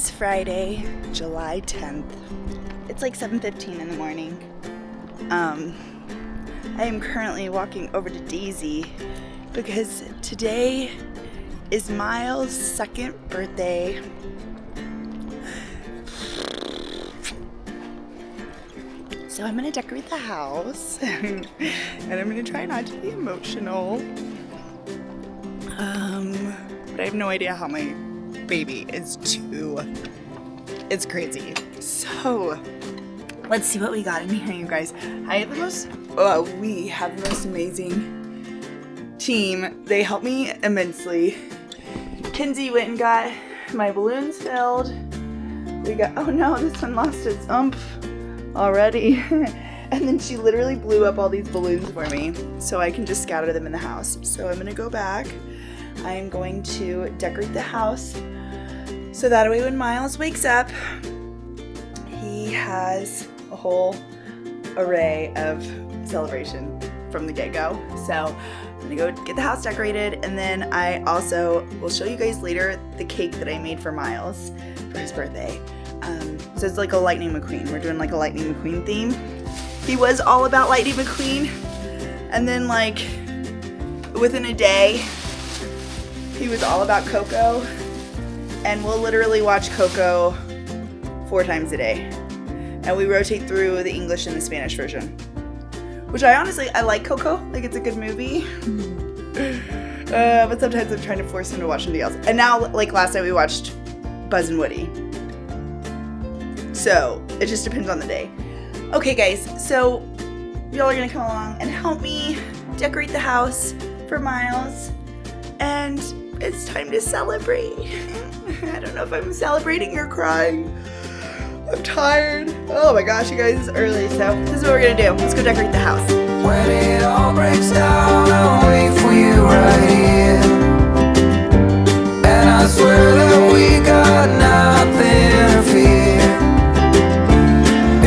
is Friday, July 10th. It's like 7:15 in the morning. I am currently walking over to Daisy because today is Miles' second birthday. So I'm gonna decorate the house and I'm gonna try not to be emotional. But I have no idea how my baby is it's crazy. So let's see what we got in here, you guys. We have the most amazing team. They helped me immensely. Kinsey went and got my balloons filled. We got, oh no, this one lost its oomph already. And then she literally blew up all these balloons for me so I can just scatter them in the house. So I'm gonna go back. I'm going to decorate the house so that way when Miles wakes up, he has a whole array of celebration from the get-go. So I'm gonna go get the house decorated, and then I also will show you guys later the cake that I made for Miles for his birthday. So it's like a Lightning McQueen. We're doing like a Lightning McQueen theme. He was all about Lightning McQueen, and then like within a day, he was all about Coco, and we'll literally watch Coco 4 times a day. And we rotate through the English and the Spanish version. Which I like Coco, like it's a good movie. But sometimes I'm trying to force him to watch something else. And now, like last night we watched Buzz and Woody. So, it just depends on the day. Okay guys, so y'all are gonna come along and help me decorate the house for Miles. And it's time to celebrate. I don't know if I'm celebrating or crying. I'm tired. Oh my gosh, you guys, it's early, so this is what we're gonna do. Let's go decorate the house. When it all breaks down, I'll wait for you right here. And I swear that we got nothing to fear.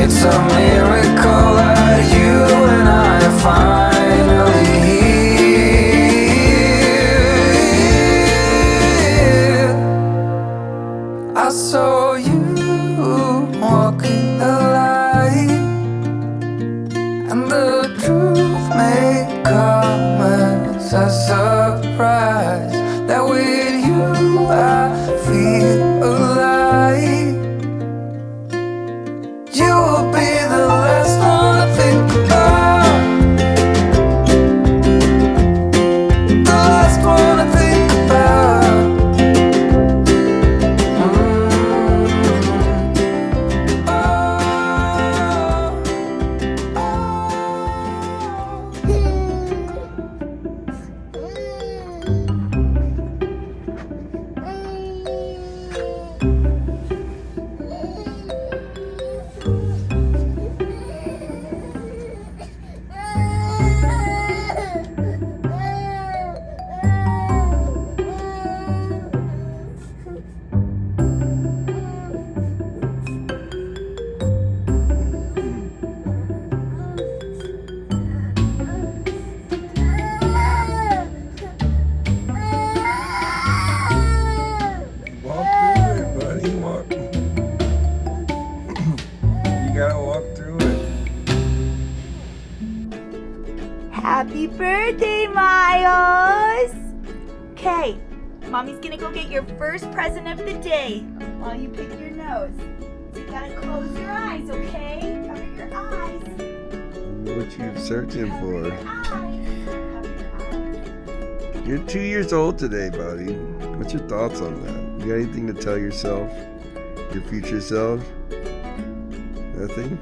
It's a miracle that you and I are finally here. I saw you walking the line, and the truth may come as a surprise, that with you I feel alive. You will be the last one to think about, the last one to think about. Happy birthday, Miles! Okay, Mommy's gonna go get your first present of the day while you pick your nose. So you gotta close your eyes, okay? Cover your eyes. What you searching for? Cover your eyes. You're 2 years old today, buddy. What's your thoughts on that? You got anything to tell yourself? Your future self? Nothing?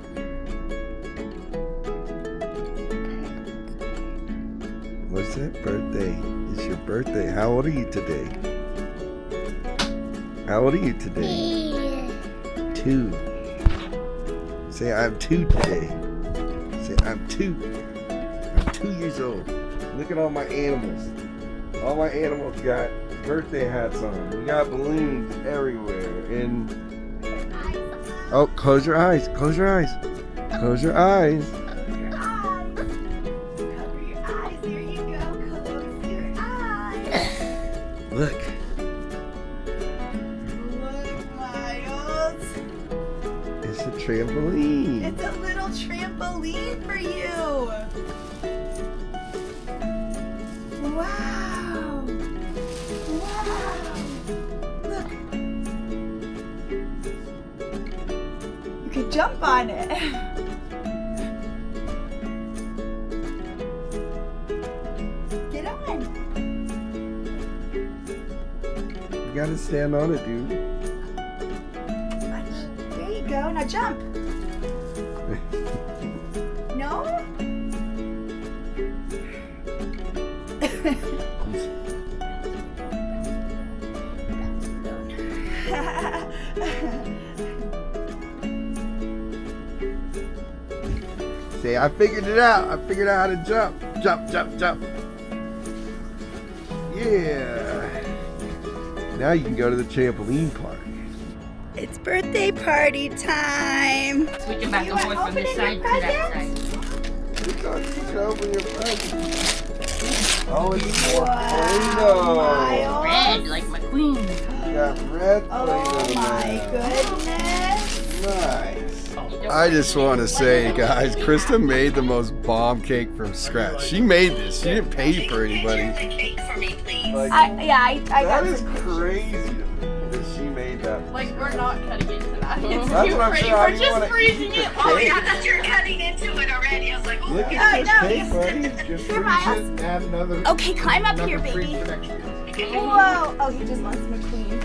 What's that birthday? It's your birthday. How old are you today? How old are you today? 2. Say I'm 2 today. Say I'm 2. I'm 2 years old. Look at all my animals. All my animals got birthday hats on. We got balloons everywhere. And oh, close your eyes. Close your eyes. Close your eyes. Look. Look. Look, Miles. trampoline. It's a little trampoline for you. Wow. Wow. Look. You could jump on it. Get on. You gotta stand on it, dude. There you go. Now jump. No? Say, I figured it out. I figured out how to jump. Jump, jump, jump. Yeah. Now you can go to the trampoline park. It's birthday party time. Switching back and forth from this side to that side. You can open your present. Oh, it's more Wow. Play-Doh. Red, like my queen. You got red Play-Doh. Oh my now. goodness. Nice. I just want to say, guys, Krista made the most bomb cake from scratch. She made this. She didn't pay for anybody. Like, I that got is some. crazy to me that she made that. Like, we're not cutting into that. It's That's too what I'm pretty. saying. How do We're you just wanna freezing eat it. the Oh, cake? yeah. I thought you were cutting into it already. I was like, oh, Look No, at no, this cake, buddy. Just Here, freeze Miles. it, add another. Okay, climb up here, another baby. freeze for next year. Whoa. Oh, he just wants McQueen.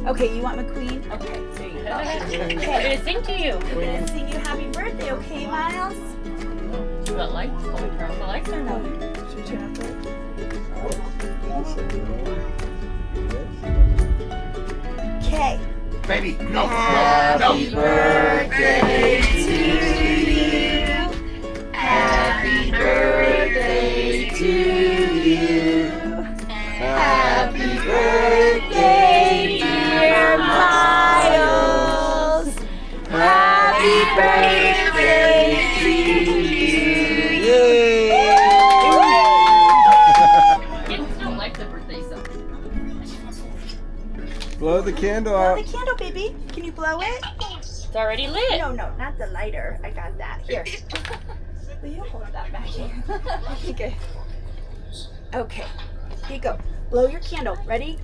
Okay, you want McQueen? Okay, there you go. I'm Okay. gonna sing to you. We're gonna sing you happy birthday, okay, Miles? You got lights? Can we turn off the lights or no? Should we turn off the lights? Okay. Baby, no, Happy birthday to you. Happy birthday to you. Happy birthday, dear Miles. Happy birthday to you. Yay! Kids don't like the birthday stuff. Blow the candle Blow out. the candle, baby. Can you blow it? It's already lit. No, not the lighter. I got that. Here. Will you hold that back here? Okay. Okay. Here you go. Blow your candle. Ready?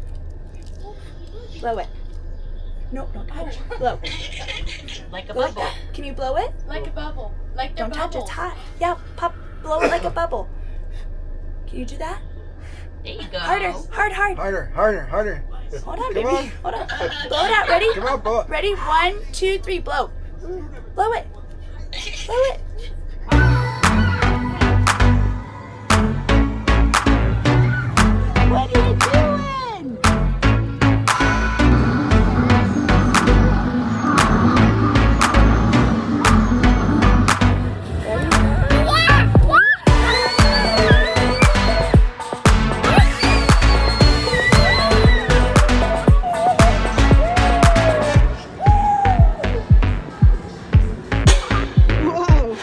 Blow it. No, don't touch. Blow. Like a Go like bubble. that. Can you blow it? Like a bubble. Like the Don't touch it. bubble. It's hot. Yeah, pop. Blow it like a bubble. Can you do that? There you go. Harder. Hard. Harder, harder, harder. Hold on, Come baby. on. Hold on. Blow it out. Ready? Come on, blow it. Ready? 1, 2, 3. Blow. Blow it. Blow it. What are you doing? Whoa.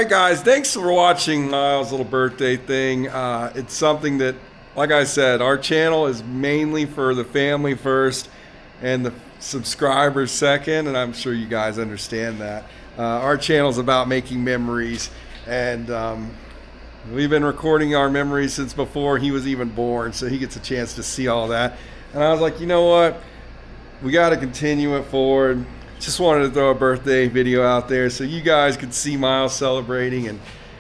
right, guys, thanks for watching Miles' little birthday thing. It's something that, like I said, our channel is mainly for the family first and the subscribers second, and I'm sure you guys understand that. Our channel is about making memories, and we've been recording our memories since before he was even born, so he gets a chance to see all that. And I was like, you know what? We got to continue it forward. Just wanted to throw a birthday video out there so you guys could see Miles celebrating and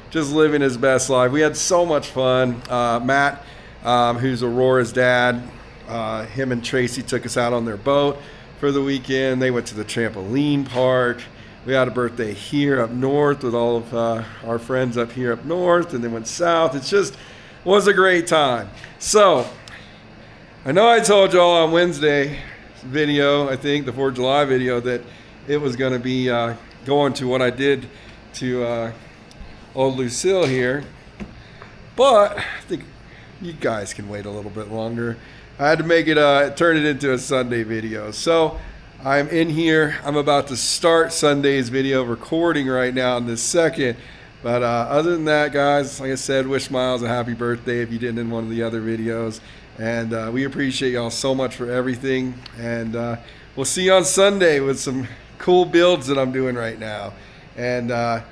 just living his best life. We had so much fun. Matt, who's Aurora's dad, him and Tracy took us out on their boat for the weekend. They went to the trampoline park. We had a birthday here up north with all of our friends up here up north, and then went south. It just was a great time. So I know I told y'all on Wednesday video, I think the 4th of July video, that it was going to be going to what I did to old Lucille here, but I think you guys can wait a little bit longer. I had to make it turn it into a Sunday video, so I'm in here. I'm about to start Sunday's video recording right now in this second. But other than that, guys, like I said, wish Miles a happy birthday if you didn't in one of the other videos. And we appreciate y'all so much for everything. And we'll see you on Sunday with some cool builds that I'm doing right now. And a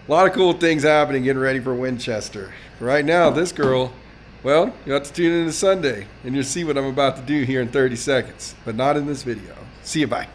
lot of cool things happening, getting ready for Winchester. Right now, this girl, well, you'll have to tune in to Sunday, and you'll see what I'm about to do here in 30 seconds. But not in this video. See you, bye.